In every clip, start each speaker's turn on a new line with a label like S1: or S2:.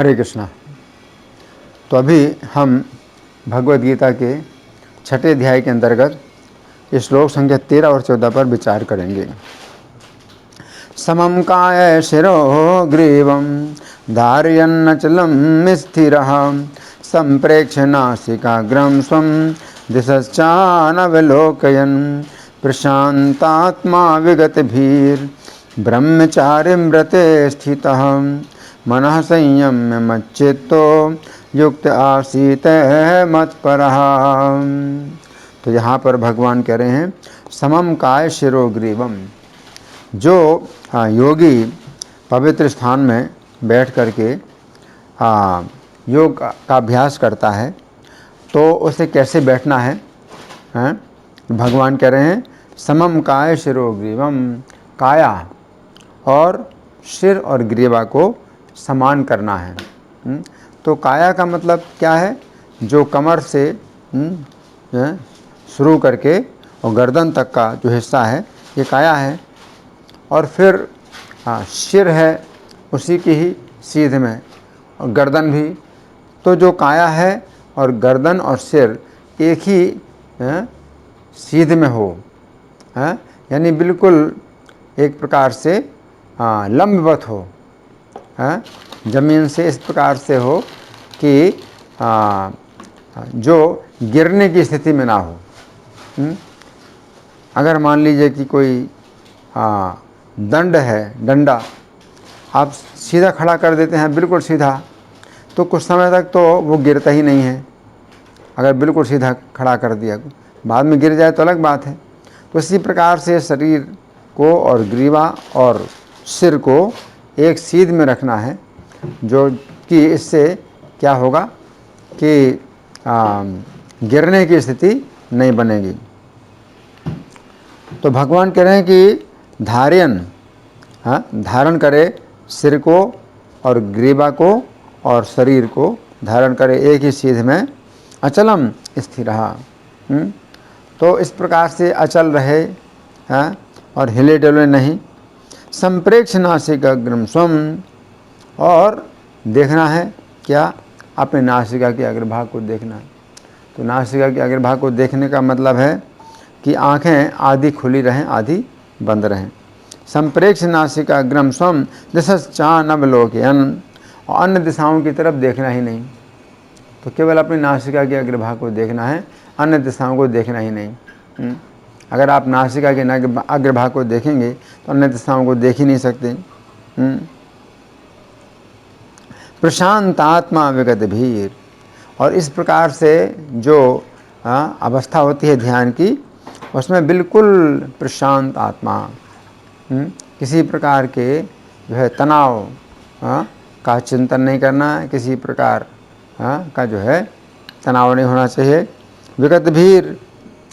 S1: हरे कृष्णा। तो अभी हम भगवद गीता के 6ठे अध्याय के अंतर्गत श्लोक संख्या 13 और 14 पर विचार करेंगे। समं काय शिरो ग्रीवं धारयन्नचलं स्थिरः संप्रेक्ष्य नासिकाग्रं स्वं दिशश्चानवलोकयन् प्रशान्तात्मा विगतभीर्ब्रह्मचारिं व्रते स्थितः मनः संयम्य मच्चित्तो युक्त आसीत मत्परः। तो यहाँ पर भगवान कह रहे हैं समम काय शिरो ग्रीवम। जो योगी पवित्र स्थान में बैठ करके योग का अभ्यास करता है तो उसे कैसे बैठना है, भगवान कह रहे हैं समम काय शिरो ग्रीवम। काया और सिर और ग्रीवा को समान करना है। तो काया का मतलब क्या है? जो कमर से शुरू करके और गर्दन तक का जो हिस्सा है ये काया है, और फिर सिर है उसी की ही सीध में, और गर्दन भी। तो जो काया है और गर्दन और सिर एक ही सीध में हो, यानी बिल्कुल एक प्रकार से लंबवत हो, जमीन से इस प्रकार से हो कि जो गिरने की स्थिति में ना हो। अगर मान लीजिए कि कोई दंड है, डंडा आप सीधा खड़ा कर देते हैं बिल्कुल सीधा, तो कुछ समय तक तो वो गिरता ही नहीं है। अगर बिल्कुल सीधा खड़ा कर दिया, बाद में गिर जाए तो अलग बात है। तो इसी प्रकार से शरीर को और ग्रीवा और सिर को एक सीध में रखना है, जो कि इससे क्या होगा कि गिरने की स्थिति नहीं बनेगी। तो भगवान कह रहे हैं कि धारण करे सिर को और ग्रीवा को और शरीर को धारण करे एक ही सीध में, अचलम स्थिर रहा। तो इस प्रकार से अचल रहे और हिले डुले नहीं। संप्रेक्ष नासिकाग्रम स्वम, और देखना है क्या? अपने नासिका के अग्रभाग को देखना है। तो नासिका के अग्रभाग को देखने का मतलब है कि आँखें आधी खुली रहें आधी बंद रहें। संप्रेक्ष नासिकाग्रम स्वम दिशश्चानवलोकयन्, और अन्य दिशाओं की तरफ देखना ही नहीं। तो केवल अपनी नासिका के अग्रभाग को देखना है, अन्य दिशाओं को देखना ही नहीं। अगर आप नासिका के अग्रभाग को देखेंगे तो अन्य दिशाओं को देख ही नहीं सकते। प्रशांत आत्मा विगत भीर, और इस प्रकार से जो अवस्था होती है ध्यान की, उसमें बिल्कुल प्रशांत आत्मा, किसी प्रकार के जो है तनाव का चिंतन नहीं करना है, किसी प्रकार का जो है तनाव नहीं होना चाहिए। विगत भीर,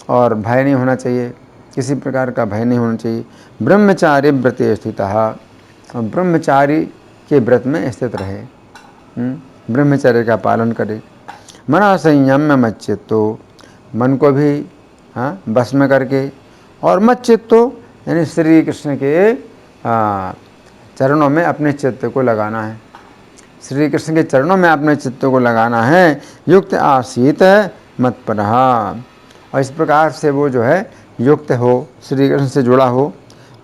S1: और भय नहीं होना चाहिए, किसी प्रकार का भय नहीं होना चाहिए। ब्रह्मचारी व्रते स्थितः, और ब्रह्मचारी के व्रत में स्थित रहे, ब्रह्मचर्य का पालन करे। मना संयम्य मच्चित्तो, मन को भी बस में करके, और मच्चित्तो यानी श्री कृष्ण के चरणों में अपने चित्त को लगाना है। श्री कृष्ण के चरणों में अपने चित्त को लगाना है। युक्त आसीत मत्परः, और इस प्रकार से वो जो है युक्त हो, श्री कृष्ण से जुड़ा हो।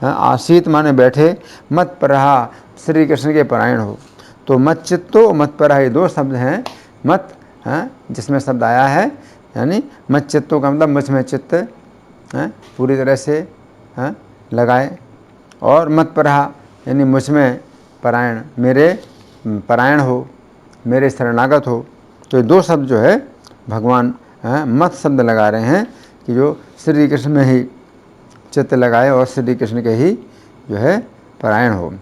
S1: आसीत माने बैठे, मत्परः श्री कृष्ण के परायण हो। तो मच्चित्तो मत्परः ये दो शब्द हैं। मत जिसमें शब्द आया है, यानी मच्चित्तो का मतलब मुझ में चित्त पूरी तरह से लगाए, और मत्परः यानी मुझ में परायण, मेरे परायण हो, मेरे शरणागत हो। तो ये दो शब्द जो है भगवान मत शब्द लगा रहे हैं कि जो श्री कृष्ण में ही चित्त लगाए और श्री कृष्ण के ही जो है परायण हो।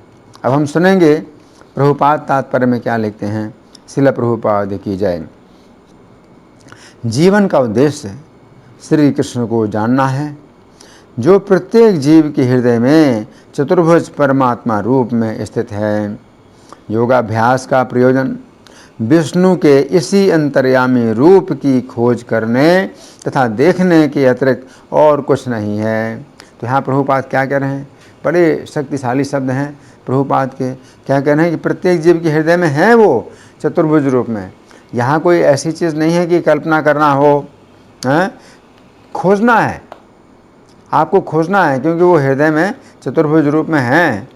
S1: अब हम सुनेंगे प्रभुपाद तात्पर्य में क्या लिखते हैं। शिला प्रभुपाद की जय। जीवन का उद्देश्य श्री कृष्ण को जानना है, जो प्रत्येक जीव के हृदय में चतुर्भुज परमात्मा रूप में स्थित है। योगाभ्यास का प्रयोजन विष्णु के इसी अंतर्यामी रूप की खोज करने तथा देखने के अतिरिक्त और कुछ नहीं है। तो यहाँ प्रभुपाद क्या कह रहे हैं? बड़े शक्तिशाली शब्द हैं प्रभुपाद के। क्या कह रहे हैं कि प्रत्येक जीव के हृदय में है वो चतुर्भुज रूप में। यहाँ कोई ऐसी चीज़ नहीं है कि कल्पना करना हो, हैं? खोजना है, आपको खोजना है, क्योंकि वो हृदय में चतुर्भुज रूप में हैं,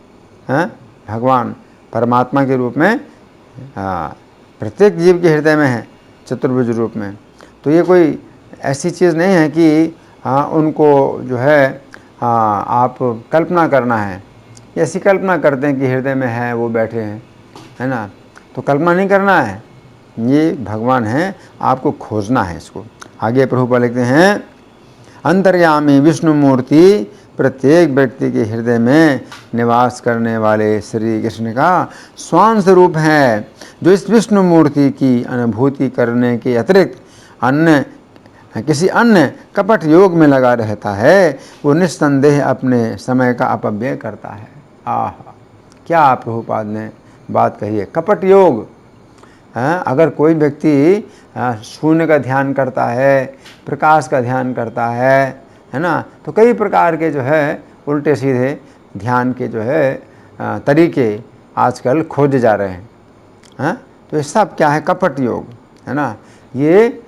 S1: भगवान परमात्मा के रूप में प्रत्येक जीव के हृदय में है चतुर्भुज रूप में। तो ये कोई ऐसी चीज़ नहीं है कि उनको जो है आप कल्पना करना है। ऐसी कल्पना करते हैं कि हृदय में है, वो बैठे हैं, है ना, तो कल्पना नहीं करना है, ये भगवान है, आपको खोजना है इसको। आगे प्रभुपाद लिखते हैं, अंतर्यामी विष्णु मूर्ति प्रत्येक व्यक्ति के हृदय में निवास करने वाले श्री कृष्ण का स्वांश रूप है, जो इस विष्णु मूर्ति की अनुभूति करने के अतिरिक्त किसी अन्य कपट योग में लगा रहता है, वो निस्संदेह अपने समय का अपव्यय करता है। आह, क्या प्रभुपाद ने बात कही है, कपट योग। अगर कोई व्यक्ति शून्य का ध्यान करता है, प्रकाश का ध्यान करता है ना, तो कई प्रकार के जो है उल्टे सीधे ध्यान के जो है तरीके आजकल खोजे जा रहे हैं। तो ये सब क्या है, कपट योग है ना। ये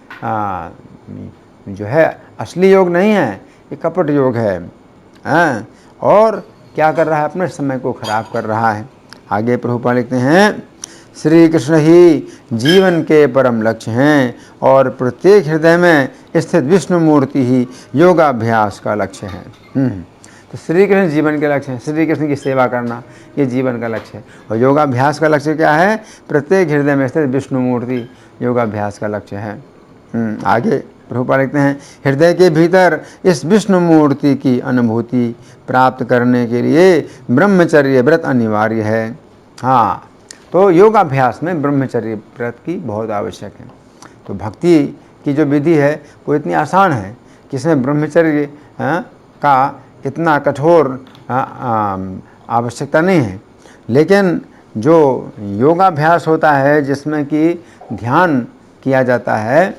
S1: जो है असली योग नहीं है, ये कपट योग है। और क्या कर रहा है, अपने समय को खराब कर रहा है। आगे प्रभुपाद लिखते हैं, श्री कृष्ण ही जीवन के परम लक्ष्य हैं और प्रत्येक हृदय में स्थित विष्णु मूर्ति ही योगाभ्यास का लक्ष्य है। तो श्री कृष्ण जीवन के लक्ष्य हैं, श्री कृष्ण की सेवा करना ये जीवन का लक्ष्य है। और योगाभ्यास का लक्ष्य क्या है, प्रत्येक हृदय में स्थित विष्णु मूर्ति योगाभ्यास का लक्ष्य है। आगे प्रभुपाद लिखते हैं, हृदय के भीतर इस विष्णु मूर्ति की अनुभूति प्राप्त करने के लिए ब्रह्मचर्य व्रत अनिवार्य है। हाँ, तो योगाभ्यास में ब्रह्मचर्य व्रत की बहुत आवश्यक है। तो भक्ति की जो विधि है वो इतनी आसान है कि इसमें ब्रह्मचर्य का इतना कठोर आवश्यकता नहीं है। लेकिन जो योगाभ्यास होता है जिसमें कि ध्यान किया जाता है,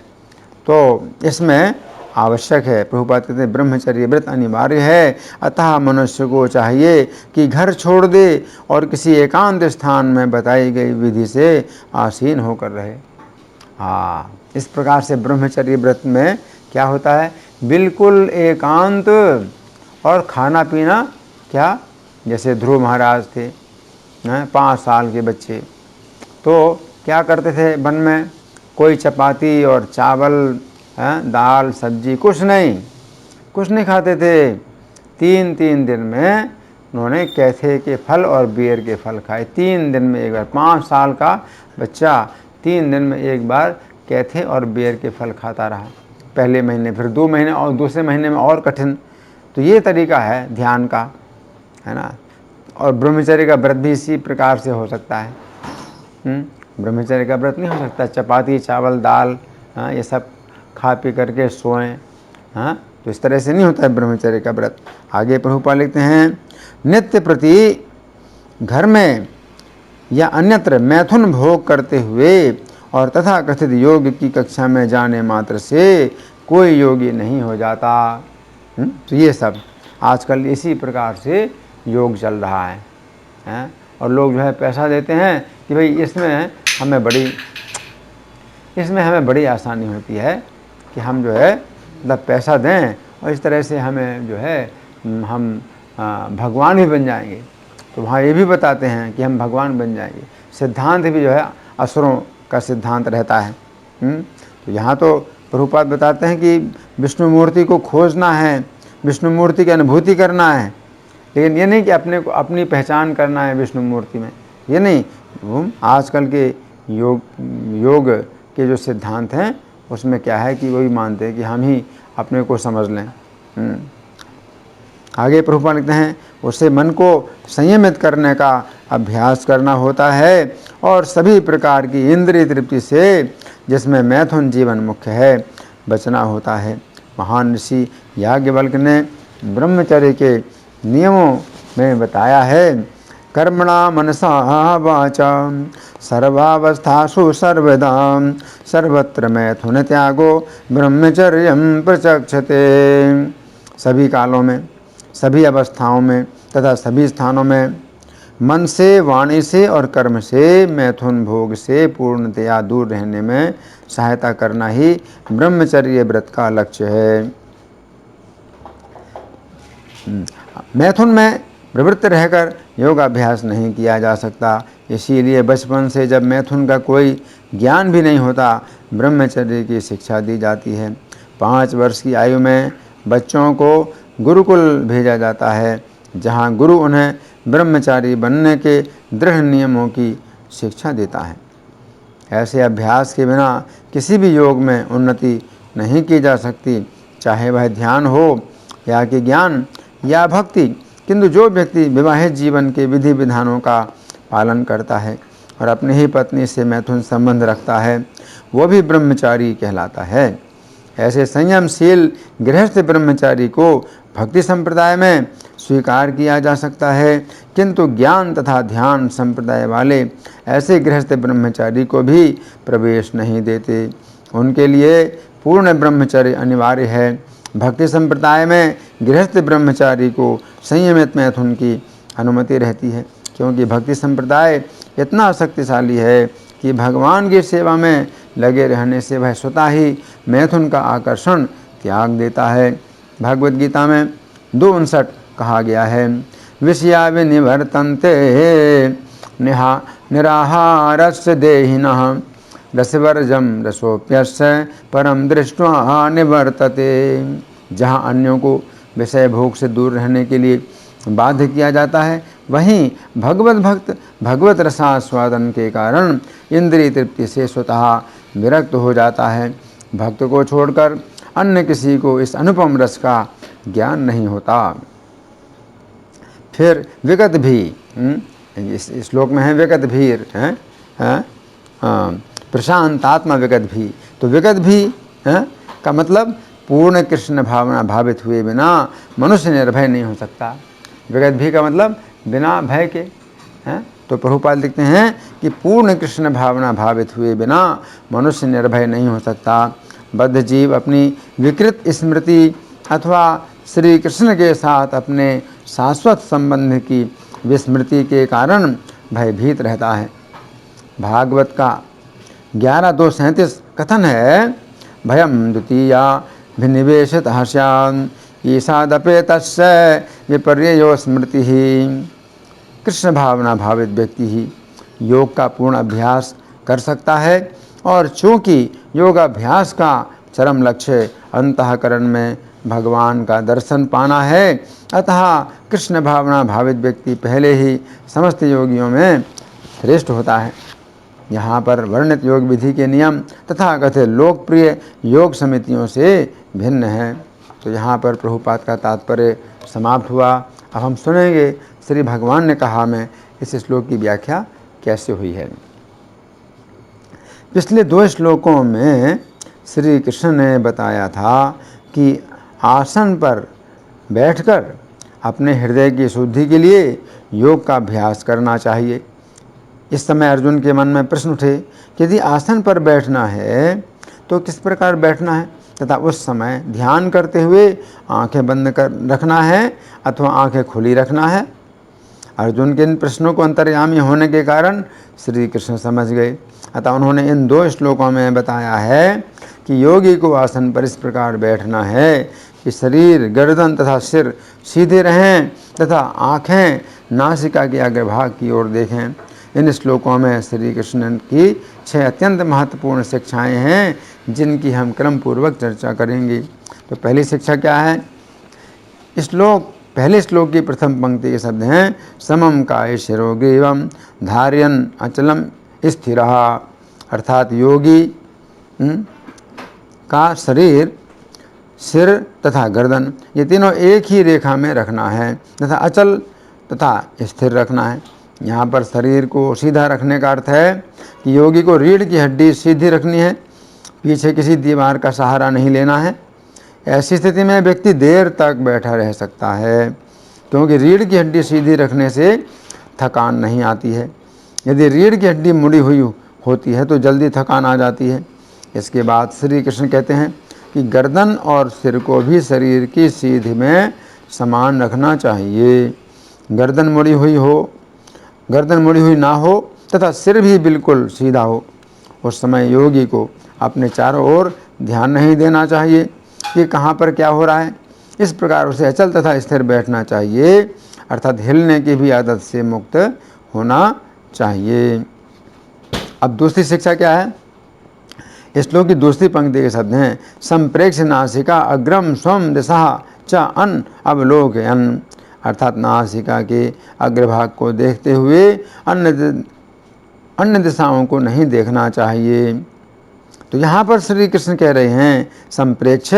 S1: तो इसमें आवश्यक है। प्रभुपाद कहते हैं, ब्रह्मचर्य व्रत अनिवार्य है, अतः मनुष्य को चाहिए कि घर छोड़ दे और किसी एकांत स्थान में बताई गई विधि से आसीन होकर रहे। हाँ, इस प्रकार से ब्रह्मचर्य व्रत में क्या होता है, बिल्कुल एकांत, और खाना पीना क्या, जैसे ध्रुव महाराज थे 5 साल के बच्चे, तो क्या करते थे वन में, कोई चपाती और चावल, दाल सब्जी कुछ नहीं खाते थे। 3 दिन में उन्होंने कैथे के फल और बेर के फल खाए। 3 दिन में एक बार, 5 साल का बच्चा 3 दिन में एक बार कैथे और बेर के फल खाता रहा। पहले महीने, फिर 2 महीने, और दूसरे महीने में और कठिन। तो ये तरीका है ध्यान का, है ना। और ब्रह्मचर्य का व्रत भी इसी प्रकार से हो सकता है। ब्रह्मचर्य का व्रत नहीं हो सकता चपाती चावल दाल ये सब खा पी करके सोएं, तो इस तरह से नहीं होता है ब्रह्मचर्य का व्रत। आगे प्रभुपाद लिखते हैं, नित्य प्रति घर में या अन्यत्र मैथुन भोग करते हुए और तथा कथित योग की कक्षा में जाने मात्र से कोई योगी नहीं हो जाता। तो ये सब आजकल इसी प्रकार से योग चल रहा है, और लोग जो है पैसा देते हैं कि भाई इसमें हमें बड़ी आसानी होती है कि हम जो है मतलब पैसा दें और इस तरह से हमें जो है हम भगवान भी बन जाएंगे। तो वहाँ ये भी बताते हैं कि हम भगवान बन जाएंगे। सिद्धांत भी जो है असुरों का सिद्धांत रहता है। तो यहाँ तो प्रभुपाद बताते हैं कि विष्णु मूर्ति को खोजना है, विष्णु मूर्ति की अनुभूति करना है, लेकिन ये नहीं कि अपनी पहचान करना है विष्णु मूर्ति में, ये नहीं। आजकल के योग के जो सिद्धांत हैं उसमें क्या है कि वही मानते हैं कि हम ही अपने को समझ लें। आगे प्रभुपाद लिखते हैं, उससे मन को संयमित करने का अभ्यास करना होता है और सभी प्रकार की इंद्रिय तृप्ति से, जिसमें मैथुन जीवन मुख्य है, बचना होता है। महान ऋषि याज्ञवल्क्य ने ब्रह्मचर्य के नियमों में बताया है, कर्मणा मनसा वाचा सर्वावस्थासु सर्वदा सर्वत्र मैथुन त्यागो ब्रह्मचर्यं प्रचक्षते। सभी कालों में, सभी अवस्थाओं में तथा सभी स्थानों में मन से, वाणी से और कर्म से मैथुन भोग से पूर्णतया दूर रहने में सहायता करना ही ब्रह्मचर्य व्रत का लक्ष्य है। मैथुन में प्रवृत्त रहकर योगाभ्यास नहीं किया जा सकता। इसीलिए बचपन से जब मैथुन का कोई ज्ञान भी नहीं होता, ब्रह्मचर्य की शिक्षा दी जाती है। 5 वर्ष की आयु में बच्चों को गुरुकुल भेजा जाता है, जहाँ गुरु उन्हें ब्रह्मचारी बनने के दृढ़ नियमों की शिक्षा देता है। ऐसे अभ्यास के बिना किसी भी योग में उन्नति नहीं की जा सकती, चाहे वह ध्यान हो या कि ज्ञान या भक्ति। किंतु जो व्यक्ति विवाहित जीवन के विधि विधानों का पालन करता है और अपनी ही पत्नी से मैथुन संबंध रखता है, वो भी ब्रह्मचारी कहलाता है। ऐसे संयमशील गृहस्थ ब्रह्मचारी को भक्ति संप्रदाय में स्वीकार किया जा सकता है, किंतु ज्ञान तथा ध्यान संप्रदाय वाले ऐसे गृहस्थ ब्रह्मचारी को भी प्रवेश नहीं देते। उनके लिए पूर्ण ब्रह्मचर्य अनिवार्य है। भक्ति संप्रदाय में गृहस्थ ब्रह्मचारी को संयमित मैथुन की अनुमति रहती है, क्योंकि भक्ति संप्रदाय इतना शक्तिशाली है कि भगवान की सेवा में लगे रहने से वह स्वतः ही मैथुन का आकर्षण त्याग देता है। भगवद गीता में 2:59 कहा गया है, विषया विनिवर्तन्ते निराहारस्य देहिनः रसवर्जम रसोप्यस्य परम दृष्ट्वा निवर्तते। जहाँ अन्यों को विषय भोग से दूर रहने के लिए बाध्य किया जाता है, वहीं भगवत भक्त भगवत रसास्वादन के कारण इंद्रिय तृप्ति से स्वतः विरक्त हो जाता है। भक्त को छोड़कर अन्य किसी को इस अनुपम रस का ज्ञान नहीं होता। फिर विगत भी, इस श्लोक में है विगत भीर है, प्रशांतात्मा विगत भी। तो विगत भी का मतलब पूर्ण कृष्ण भावना भावित हुए बिना मनुष्य निर्भय नहीं हो सकता। विगत भी का मतलब बिना भय के हैं। तो प्रभुपाद लिखते हैं कि पूर्ण कृष्ण भावना भावित हुए बिना मनुष्य निर्भय नहीं हो सकता। बद्ध जीव अपनी विकृत स्मृति अथवा श्री कृष्ण के साथ अपने शाश्वत संबंध की विस्मृति के कारण भयभीत रहता है। भागवत का 11:237 कथन है, भयम द्वितीया भिनिवेशित हर्ष्यान् ईसादपेतस्य विपर्ययो स्मृति ही। कृष्ण भावना भावित व्यक्ति ही योग का पूर्ण अभ्यास कर सकता है, और चूँकि योगाभ्यास का चरम लक्ष्य अंतःकरण में भगवान का दर्शन पाना है, अतः कृष्ण भावना भावित व्यक्ति पहले ही समस्त योगियों में श्रेष्ठ होता है। यहाँ पर वर्णित योग विधि के नियम तथा कथित लोकप्रिय योग समितियों से भिन्न है। तो यहाँ पर प्रभुपाद का तात्पर्य समाप्त हुआ। अब हम सुनेंगे श्री भगवान ने कहा में इस श्लोक की व्याख्या कैसे हुई है। पिछले 2 श्लोकों में श्री कृष्ण ने बताया था कि आसन पर बैठकर अपने हृदय की शुद्धि के लिए योग का अभ्यास करना चाहिए। इस समय अर्जुन के मन में प्रश्न उठे कि यदि आसन पर बैठना है तो किस प्रकार बैठना है, तथा उस समय ध्यान करते हुए आंखें बंद कर रखना है अथवा आंखें खुली रखना है। अर्जुन के इन प्रश्नों को अंतर्यामी होने के कारण श्री कृष्ण समझ गए। अतः उन्होंने इन 2 श्लोकों में बताया है कि योगी को आसन पर इस प्रकार बैठना है कि शरीर, गर्दन तथा सिर सीधे रहें तथा आँखें नासिका के अग्रभाग की ओर देखें। इन श्लोकों में श्री कृष्ण की 6 अत्यंत महत्वपूर्ण शिक्षाएं हैं, जिनकी हम क्रम पूर्वक चर्चा करेंगे। तो पहली शिक्षा क्या है? पहले श्लोक की प्रथम पंक्ति के शब्द हैं, समम काय शिरो ग्रीवम धार्यन अचलम स्थिरः। अर्थात योगी का शरीर, सिर तथा गर्दन ये तीनों एक ही रेखा में रखना है तथा अचल तथा स्थिर रखना है। यहाँ पर शरीर को सीधा रखने का अर्थ है कि योगी को रीढ़ की हड्डी सीधी रखनी है, पीछे किसी दीवार का सहारा नहीं लेना है। ऐसी स्थिति में व्यक्ति देर तक बैठा रह सकता है, क्योंकि रीढ़ की हड्डी सीधी रखने से थकान नहीं आती है। यदि रीढ़ की हड्डी मुड़ी हुई होती है तो जल्दी थकान आ जाती है। इसके बाद श्री कृष्ण कहते हैं कि गर्दन और सिर को भी शरीर की सीध में समान रखना चाहिए। गर्दन मुड़ी हुई हो गर्दन मुड़ी हुई ना हो तथा सिर भी बिल्कुल सीधा हो। उस समय योगी को अपने चारों ओर ध्यान नहीं देना चाहिए कि कहाँ पर क्या हो रहा है। इस प्रकार उसे अचल तथा स्थिर बैठना चाहिए, अर्थात हिलने की भी आदत से मुक्त होना चाहिए। अब दूसरी शिक्षा क्या है? श्लोक की दूसरी पंक्ति के शब्द हैं संप्रेक्ष नासिका अग्रम स्वम दिशा च अन अवलोकयन, अर्थात नासिका के अग्रभाग को देखते हुए अन्य दिशाओं को नहीं देखना चाहिए। तो यहाँ पर श्री कृष्ण कह रहे हैं संप्रेक्ष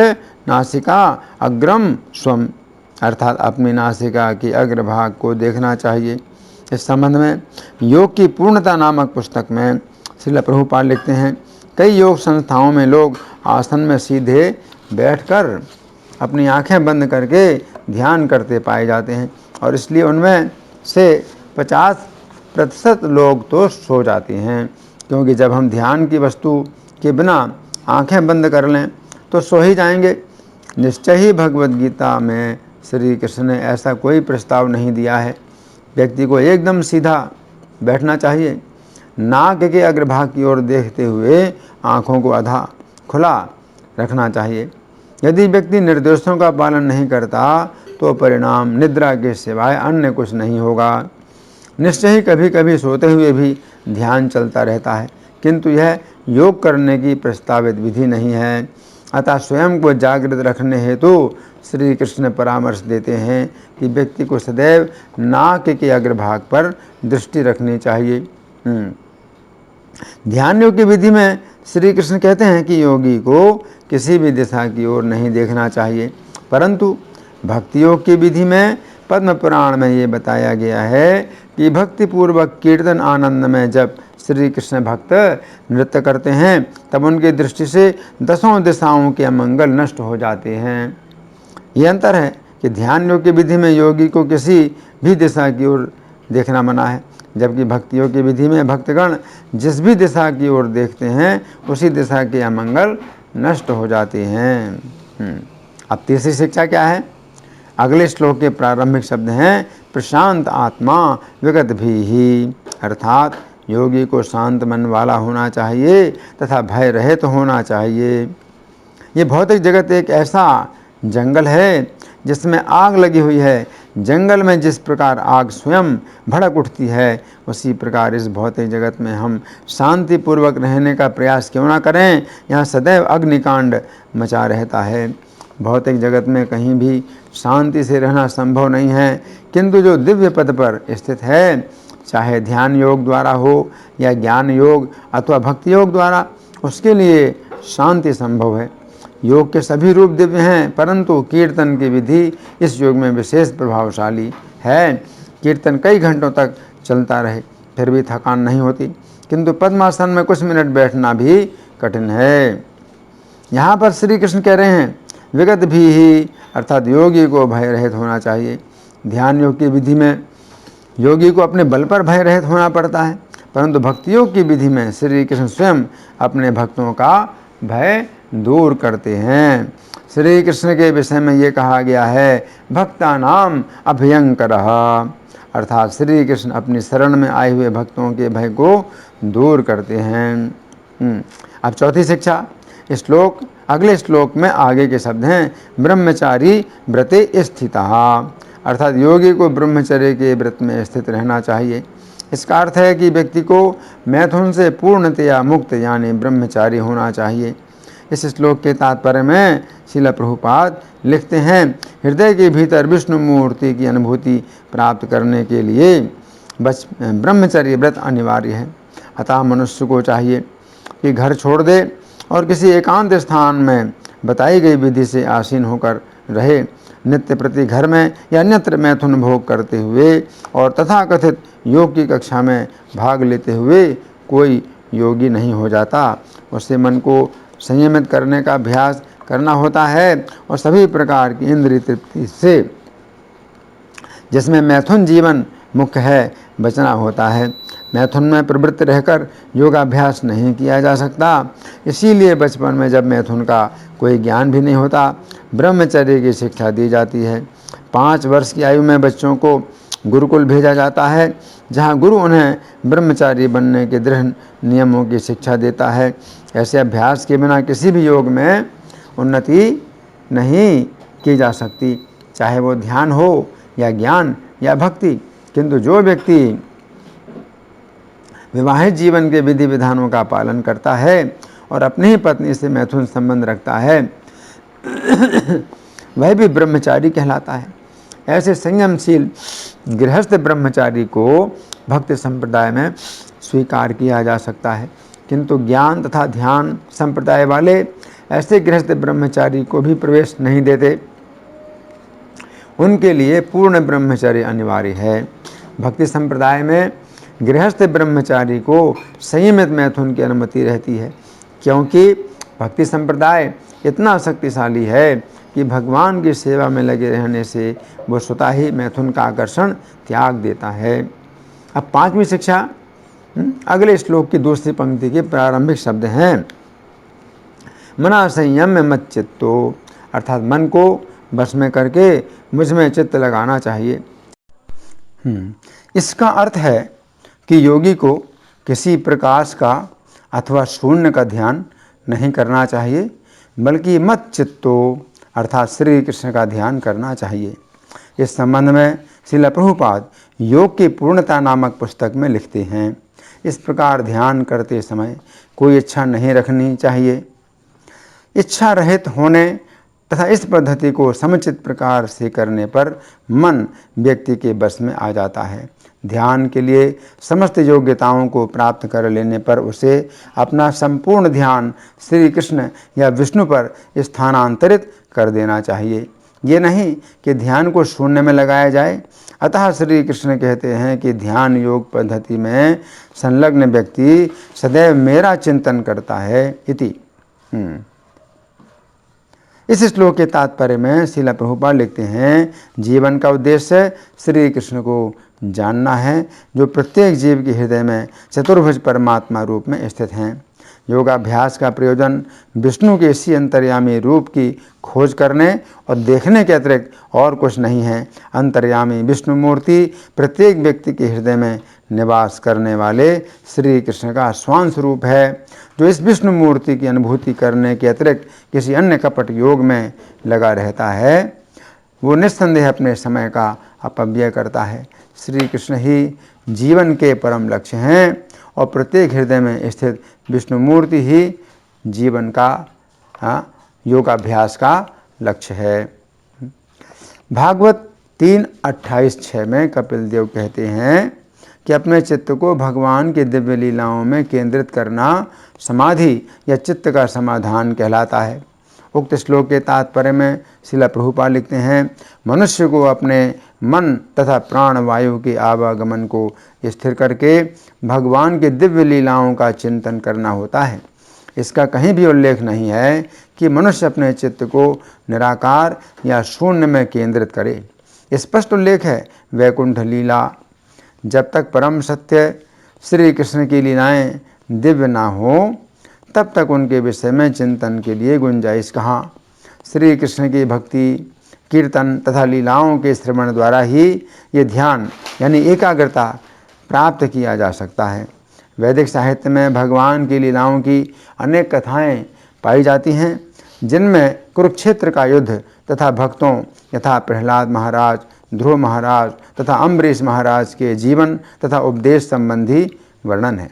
S1: नासिका अग्रम स्वम, अर्थात अपनी नासिका के अग्रभाग को देखना चाहिए। इस संबंध में योग की पूर्णता नामक पुस्तक में श्रील प्रभुपाद लिखते हैं कई योग संस्थाओं में लोग आसन में सीधे बैठकर अपनी आंखें बंद करके ध्यान करते पाए जाते हैं और इसलिए उनमें से 50% लोग तो सो जाते हैं, क्योंकि जब हम ध्यान की वस्तु के बिना आंखें बंद कर लें तो सो ही जाएंगे। निश्चय ही भगवद गीता में श्री कृष्ण ने ऐसा कोई प्रस्ताव नहीं दिया है। व्यक्ति को एकदम सीधा बैठना चाहिए, नाक के अग्रभाग की ओर देखते हुए आँखों को आधा खुला रखना चाहिए। यदि व्यक्ति निर्देशों का पालन नहीं करता तो परिणाम निद्रा के सिवाय अन्य कुछ नहीं होगा। निश्चय ही कभी कभी सोते हुए भी ध्यान चलता रहता है, किंतु यह योग करने की प्रस्तावित विधि नहीं है। अतः स्वयं को जागृत रखने हेतु श्री कृष्ण परामर्श देते हैं कि व्यक्ति को सदैव नाक के अग्रभाग पर दृष्टि रखनी चाहिए। ध्यान योग की विधि में श्री कृष्ण कहते हैं कि योगी को किसी भी दिशा की ओर नहीं देखना चाहिए, परंतु भक्ति योग की विधि में पद्म पुराण में ये बताया गया है कि भक्तिपूर्वक कीर्तन आनंद में जब श्री कृष्ण भक्त नृत्य करते हैं तब उनकी दृष्टि से 10 दिशाओं के अमंगल नष्ट हो जाते हैं। ये अंतर है कि ध्यान योग की विधि में योगी को किसी भी दिशा की ओर देखना मना है, जबकि भक्ति योग की विधि में भक्तगण जिस भी दिशा की ओर देखते हैं उसी दिशा के अमंगल नष्ट हो जाते हैं। अब तीसरी शिक्षा क्या है? अगले श्लोक के प्रारंभिक शब्द हैं प्रशांत आत्मा विगत भी ही, अर्थात योगी को शांत मन वाला होना चाहिए तथा भय रहित होना चाहिए। ये भौतिक जगत एक ऐसा जंगल है जिसमें आग लगी हुई है। जंगल में जिस प्रकार आग स्वयं भड़क उठती है, उसी प्रकार इस भौतिक जगत में हम शांतिपूर्वक रहने का प्रयास क्यों ना करें। यहाँ सदैव अग्निकांड मचा रहता है। भौतिक जगत में कहीं भी शांति से रहना संभव नहीं है, किंतु जो दिव्य पद पर स्थित है, चाहे ध्यान योग द्वारा हो या ज्ञान योग अथवा भक्ति योग द्वारा, उसके लिए शांति संभव है। योग के सभी रूप दिव्य हैं, परंतु कीर्तन की विधि इस योग में विशेष प्रभावशाली है। कीर्तन कई घंटों तक चलता रहे फिर भी थकान नहीं होती, किंतु पद्मासन में कुछ मिनट बैठना भी कठिन है। यहाँ पर श्री कृष्ण कह रहे हैं विगत भी ही, अर्थात योगी को भय रहित होना चाहिए। ध्यान योग की विधि में योगी को अपने बल पर भय रहित होना पड़ता है, परंतु भक्ति योग की विधि में श्री कृष्ण स्वयं अपने भक्तों का भय दूर करते हैं। श्री कृष्ण के विषय में ये कहा गया है भक्ता नाम अभयंकरः, अर्थात श्री कृष्ण अपनी शरण में आए हुए भक्तों के भय को दूर करते हैं। अब चौथी शिक्षा, अगले श्लोक में आगे के शब्द हैं ब्रह्मचारी व्रते स्थितः, अर्थात योगी को ब्रह्मचर्य के व्रत में स्थित रहना चाहिए। इसका अर्थ है कि व्यक्ति को मैथुन से पूर्णतया मुक्त यानी ब्रह्मचारी होना चाहिए। इस श्लोक के तात्पर्य में श्रील प्रभुपाद लिखते हैं हृदय के भीतर विष्णु मूर्ति की अनुभूति प्राप्त करने के लिए ब्रह्मचर्य व्रत अनिवार्य है। अतः मनुष्य को चाहिए कि घर छोड़ दे और किसी एकांत स्थान में बताई गई विधि से आसीन होकर रहे। नित्य प्रति घर में या अन्यत्र मैथुन भोग करते हुए और तथाकथित योग की कक्षा में भाग लेते हुए कोई योगी नहीं हो जाता। उससे मन को संयमित करने का अभ्यास करना होता है और सभी प्रकार की इंद्रिय तृप्ति से, जिसमें मैथुन जीवन मुख्य है, बचना होता है। मैथुन में प्रवृत्त रहकर योगाभ्यास नहीं किया जा सकता। इसीलिए बचपन में जब मैथुन का कोई ज्ञान भी नहीं होता, ब्रह्मचर्य की शिक्षा दी जाती है। 5 वर्ष की आयु में बच्चों को गुरुकुल भेजा जाता है, जहाँ गुरु उन्हें ब्रह्मचारी बनने के दृढ़ नियमों की शिक्षा देता है। ऐसे अभ्यास के बिना किसी भी योग में उन्नति नहीं की जा सकती, चाहे वो ध्यान हो या ज्ञान या भक्ति। किंतु जो व्यक्ति विवाहित जीवन के विधि विधानों का पालन करता है और अपनी ही पत्नी से मैथुन संबंध रखता है, वह भी ब्रह्मचारी कहलाता है। ऐसे संयमशील गृहस्थ ब्रह्मचारी को भक्ति संप्रदाय में स्वीकार किया जा सकता है, किंतु ज्ञान तथा ध्यान संप्रदाय वाले ऐसे गृहस्थ ब्रह्मचारी को भी प्रवेश नहीं देते। उनके लिए पूर्ण ब्रह्मचर्य अनिवार्य है। भक्ति संप्रदाय में गृहस्थ ब्रह्मचारी को संयमित मैथुन की अनुमति रहती है, क्योंकि भक्ति संप्रदाय इतना शक्तिशाली है कि भगवान की सेवा में लगे रहने से वो स्वतः ही मैथुन का आकर्षण त्याग देता है। अब पांचवी शिक्षा अगले श्लोक की दूसरी पंक्ति के प्रारंभिक शब्द हैं। मना संयम्य मत चित्तो, अर्थात मन को बस में करके मुझ में चित्त लगाना चाहिए। इसका अर्थ है कि योगी को किसी प्रकाश का अथवा शून्य का ध्यान नहीं करना चाहिए, बल्कि मत चित्तो अर्थात श्री कृष्ण का ध्यान करना चाहिए। इस संबंध में श्रील प्रभुपाद योग की पूर्णता नामक पुस्तक में लिखते हैं, इस प्रकार ध्यान करते समय कोई इच्छा नहीं रखनी चाहिए। इच्छा रहित होने तथा इस पद्धति को समुचित प्रकार से करने पर मन व्यक्ति के बस में आ जाता है। ध्यान के लिए समस्त योग्यताओं को प्राप्त कर लेने पर उसे अपना संपूर्ण ध्यान श्री कृष्ण या विष्णु पर स्थानांतरित कर देना चाहिए। ये नहीं कि ध्यान को शून्य में लगाया जाए। अतः श्री कृष्ण कहते हैं कि ध्यान योग पद्धति में संलग्न व्यक्ति सदैव मेरा चिंतन करता है इति। इस श्लोक के तात्पर्य में श्रील प्रभुपाद लिखते हैं, जीवन का उद्देश्य श्री कृष्ण को जानना है, जो प्रत्येक जीव के हृदय में चतुर्भुज परमात्मा रूप में स्थित हैं। योगाभ्यास का प्रयोजन विष्णु के इसी अंतर्यामी रूप की खोज करने और देखने के अतिरिक्त और कुछ नहीं है। अंतर्यामी विष्णु मूर्ति प्रत्येक व्यक्ति के हृदय में निवास करने वाले श्री कृष्ण का स्वांश रूप है, जो इस विष्णु मूर्ति की अनुभूति करने के अतिरिक्त किसी अन्य कपट योग में लगा रहता है, वो निस्संदेह अपने समय का अपव्यय करता है। श्री कृष्ण ही जीवन के परम लक्ष्य हैं और प्रत्येक हृदय में स्थित विष्णु मूर्ति ही जीवन का योगाभ्यास का लक्ष्य है। भागवत 3:28-6 में कपिल देव कहते हैं कि अपने चित्त को भगवान की दिव्य लीलाओं में केंद्रित करना समाधि या चित्त का समाधान कहलाता है। उक्त श्लोक के तात्पर्य में श्रील प्रभुपाद लिखते हैं, मनुष्य को अपने मन तथा प्राण वायु के आवागमन को स्थिर करके भगवान की दिव्य लीलाओं का चिंतन करना होता है। इसका कहीं भी उल्लेख नहीं है कि मनुष्य अपने चित्त को निराकार या शून्य में केंद्रित करे। स्पष्ट उल्लेख है वैकुंठ लीला। जब तक परम सत्य श्री कृष्ण की लीलाएं दिव्य ना हो, तब तक उनके विषय में चिंतन के लिए गुंजाइश कहाँ। श्री कृष्ण की भक्ति, कीर्तन तथा लीलाओं के श्रवण द्वारा ही ये ध्यान यानी एकाग्रता प्राप्त किया जा सकता है। वैदिक साहित्य में भगवान की लीलाओं की अनेक कथाएं पाई जाती हैं, जिनमें कुरुक्षेत्र का युद्ध तथा भक्तों यथा प्रहलाद महाराज, ध्रुव महाराज तथा अम्बरीश महाराज के जीवन तथा उपदेश संबंधी वर्णन है।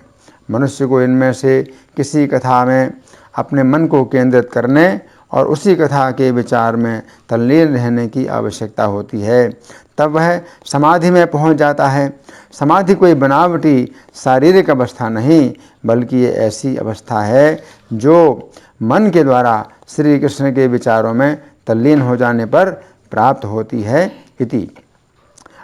S1: मनुष्य को इनमें से किसी कथा में अपने मन को केंद्रित करने और उसी कथा के विचार में तल्लीन रहने की आवश्यकता होती है, तब वह समाधि में पहुंच जाता है। समाधि कोई बनावटी शारीरिक अवस्था नहीं, बल्कि ये ऐसी अवस्था है जो मन के द्वारा श्री कृष्ण के विचारों में तल्लीन हो जाने पर प्राप्त होती है इति।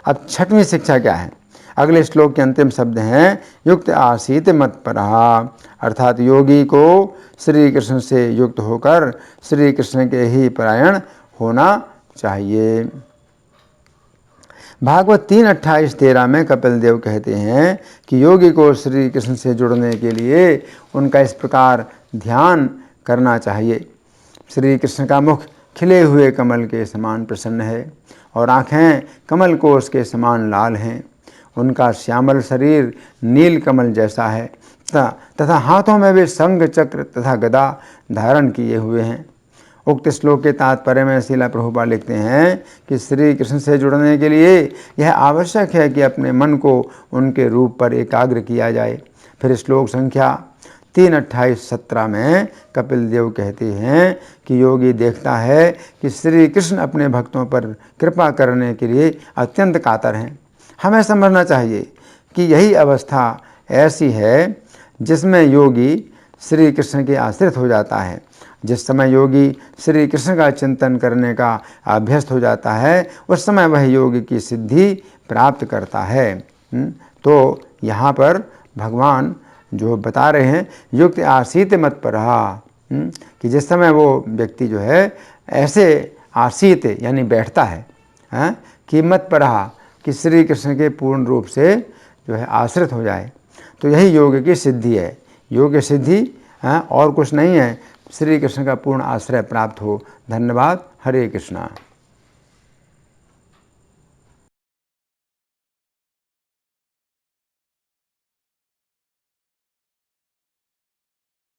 S1: अब छठवीं शिक्षा क्या है? अगले श्लोक के अंतिम शब्द हैं, युक्त आसीत मत्परः, अर्थात योगी को श्री कृष्ण से युक्त होकर श्री कृष्ण के ही परायण होना चाहिए। भागवत 3:28-13 में कपिल देव कहते हैं कि योगी को श्री कृष्ण से जुड़ने के लिए उनका इस प्रकार ध्यान करना चाहिए। श्री कृष्ण का मुख खिले हुए कमल के समान प्रसन्न है और आँखें कमल कोष के समान लाल हैं। उनका श्यामल शरीर नील कमल जैसा है तथा हाथों में भी शंख चक्र तथा गदा धारण किए हुए हैं। उक्त श्लोक के तात्पर्य में श्रील प्रभुपाद लिखते हैं कि श्री कृष्ण से जुड़ने के लिए यह आवश्यक है कि अपने मन को उनके रूप पर एकाग्र किया जाए। फिर श्लोक संख्या 3:28-17 में कपिल देव कहते हैं कि योगी देखता है कि श्री कृष्ण अपने भक्तों पर कृपा करने के लिए अत्यंत कातर हैं। हमें समझना चाहिए कि यही अवस्था ऐसी है जिसमें योगी श्री कृष्ण के आश्रित हो जाता है। जिस समय योगी श्री कृष्ण का चिंतन करने का अभ्यस्त हो जाता है, उस समय वह योगी की सिद्धि प्राप्त करता है। तो यहाँ पर भगवान जो बता रहे हैं, युक्त आसीत मत पर कि जिस समय वो व्यक्ति जो है ऐसे आसीत यानी बैठता है कि मत पर कि श्री कृष्ण के पूर्ण रूप से जो है आश्रित हो जाए, तो यही योग की सिद्धि है। योग की सिद्धि और कुछ नहीं है, श्री कृष्ण का पूर्ण आश्रय प्राप्त हो। धन्यवाद। हरे कृष्णा।